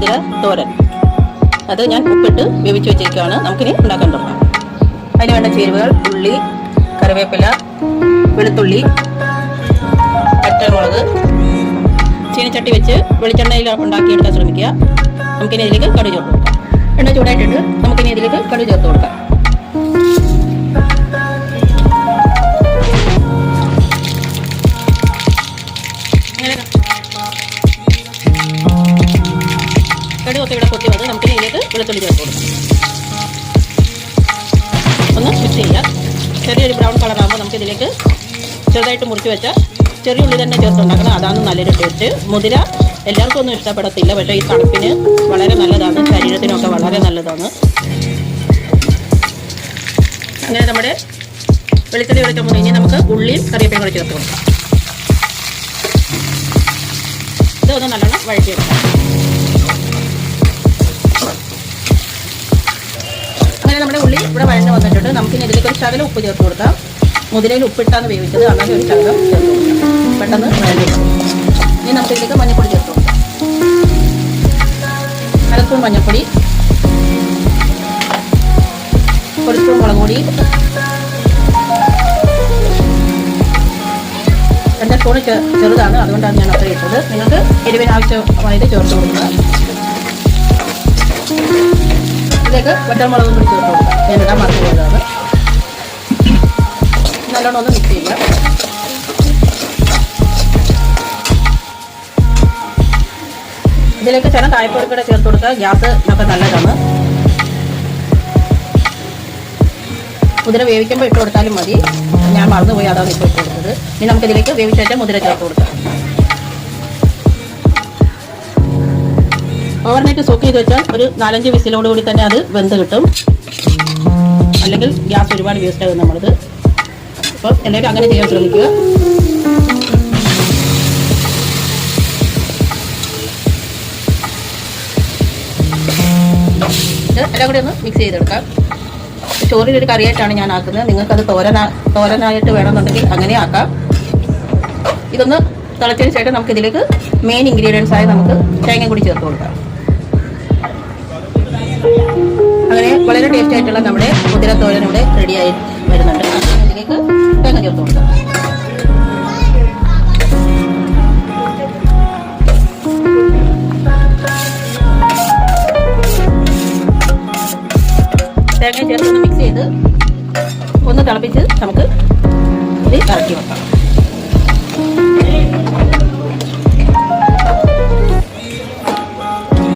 മുതിര തോരൻ. അത് ഞാൻ ഉപ്പിട്ട് വേവിച്ച് വെച്ചിരിക്കുകയാണ്. നമുക്കിനി ഉണ്ടാക്കാൻ തുടങ്ങാം. അതിന് വേണ്ട ചേരുവകൾ: ഉള്ളി, കറിവേപ്പില, വെളുത്തുള്ളി, പച്ചമുളക്. ചീനിച്ചട്ടി വെച്ച് വെളിച്ചെണ്ണയിൽ ഉണ്ടാക്കിയെടുക്കാൻ ശ്രമിക്കുക. നമുക്കിനി ഇതിലേക്ക് കടുക് ചേർത്ത് കൊടുക്കാം. എണ്ണ ചൂടായിട്ടുണ്ട്. നമുക്കിനി ഇതിലേക്ക് കടുക് ചേർത്ത് കൊടുക്കാം. കടുക് ഒക്കെ ഇവിടെ കൊത്തി വന്ന് നമുക്കിനി ഇതിലേക്ക് വെളുത്തുള്ളി ചേർത്ത് കൊടുക്കാം. ഒന്ന് മിക്സ് ചെയ്യാം. ചെറിയൊരു ബ്രൗൺ കളറാകുമ്പോൾ നമുക്കിതിലേക്ക് ചെറുതായിട്ട് മുറിച്ച് വെച്ച ചെറിയ ഉള്ളി തന്നെ ചേർത്തുണ്ടാക്കണം. അതാണ് നല്ലൊരു ടേസ്റ്റ്. മുതിര എല്ലാവർക്കും ഒന്നും ഇഷ്ടപ്പെടത്തില്ല, പക്ഷേ ഈ തണുപ്പിന് വളരെ നല്ലതാണ്, ശരീരത്തിനൊക്കെ വളരെ നല്ലതാണ്. അങ്ങനെ നമ്മുടെ വെളുത്തുള്ളി വെളിച്ചെണ്ണ ഇനി നമുക്ക് ഉള്ളിയും കറിവേപ്പിലയും കൂടെ ചേർത്ത് കൊടുക്കാം. ഇതൊന്ന് നല്ലോണം വഴറ്റിയെടുക്കാം. അങ്ങനെ നമ്മുടെ ഉള്ളി ഇവിടെ വഴഞ്ഞ് വന്നിട്ടുണ്ട്. നമുക്കിനി ഇതിലേക്ക് ഒരു ശകലം ഉപ്പ് ചേർത്ത് കൊടുക്കാം. മുതിരയിൽ ഉപ്പിട്ടാണ് വേവിച്ചത്, അങ്ങനെ ഒരു ശകലം ചേർത്ത് കൊടുക്കാം. പെട്ടെന്ന് വഴഞ്ഞിടും. ഇനി നമുക്ക് ഇതിലേക്ക് മഞ്ഞൾപ്പൊടി ചേർത്ത് കൊടുക്കാം. 1 സ്പൂൺ മഞ്ഞൾപ്പൊടി, 1 സ്പൂൺ മുളക് പൊടി, 2 സ്പൂൺ ചെറുതാണ്, അതുകൊണ്ടാണ് ഞാൻ അത്ര ഇട്ടത്. നിങ്ങൾക്ക് എരിവിന് ആവശ്യമായത് ചേർത്ത് കൊടുക്കുക. ഇതിലേക്ക് വറ്റൽമുളകും കൂടി ചേർത്ത് കൊടുക്കുക. ഞാനിടാൻ മറന്നു പോയതാണ്. നല്ലോണം ഒന്ന് മിക്സ് ചെയ്യുക. ഇതിലേക്ക് ചില കായപ്പൊടിക്കൂടെ ചേർത്ത് കൊടുക്കുക. ഗ്യാസിനൊക്കെ നല്ലതാണ്. മുതിര വേവിക്കുമ്പോൾ ഇട്ട് കൊടുത്താലും മതി. ഞാൻ മറന്നുപോയി, അതാണ് ഇപ്പോൾ ഇട്ട് കൊടുത്തത്. ഇനി നമുക്കിതിലേക്ക് വേവിച്ച് വെച്ചാൽ മുതിര ചേർത്ത് കൊടുക്കാം. ഓവർനൈറ്റ് സോക്ക് ചെയ്ത് വെച്ചാൽ ഒരു 4-5 വിസിലോടുകൂടി തന്നെ അത് വെന്ത് കിട്ടും. അല്ലെങ്കിൽ ഗ്യാസ് ഒരുപാട് വേസ്റ്റ് ആകും നമ്മളത്. അപ്പോൾ എല്ലാവരും അങ്ങനെ ചെയ്യാൻ ശ്രമിക്കുക. എല്ലാം കൂടി ഒന്ന് മിക്സ് ചെയ്തെടുക്കാം. ചോറിനൊരു കറിയായിട്ടാണ് ഞാൻ ആക്കുന്നത്. നിങ്ങൾക്കത് തോരനായിട്ട് വേണമെന്നുണ്ടെങ്കിൽ അങ്ങനെ ആക്കാം. ഇതൊന്ന് തിളച്ചതിന് ശേഷം നമുക്കിതിലേക്ക് മെയിൻ ഇൻഗ്രീഡിയൻസ് ആയി നമുക്ക് തേങ്ങ കൂടി ചേർത്ത് കൊടുക്കാം. അങ്ങനെ വളരെ ടേസ്റ്റ് ആയിട്ടുള്ള നമ്മുടെ മുതിര തോരൻ ഇവിടെ റെഡിയായി വരുന്നുണ്ട്. ഇതിലേക്ക് തേങ്ങ ചേർത്ത് കൊടുക്കാം. തേങ്ങ ചേർത്ത് ഒന്ന് മിക്സ് ചെയ്ത് ഒന്ന് തിളപ്പിച്ച് നമുക്ക് ഇത് ഇറക്കി വെക്കാം.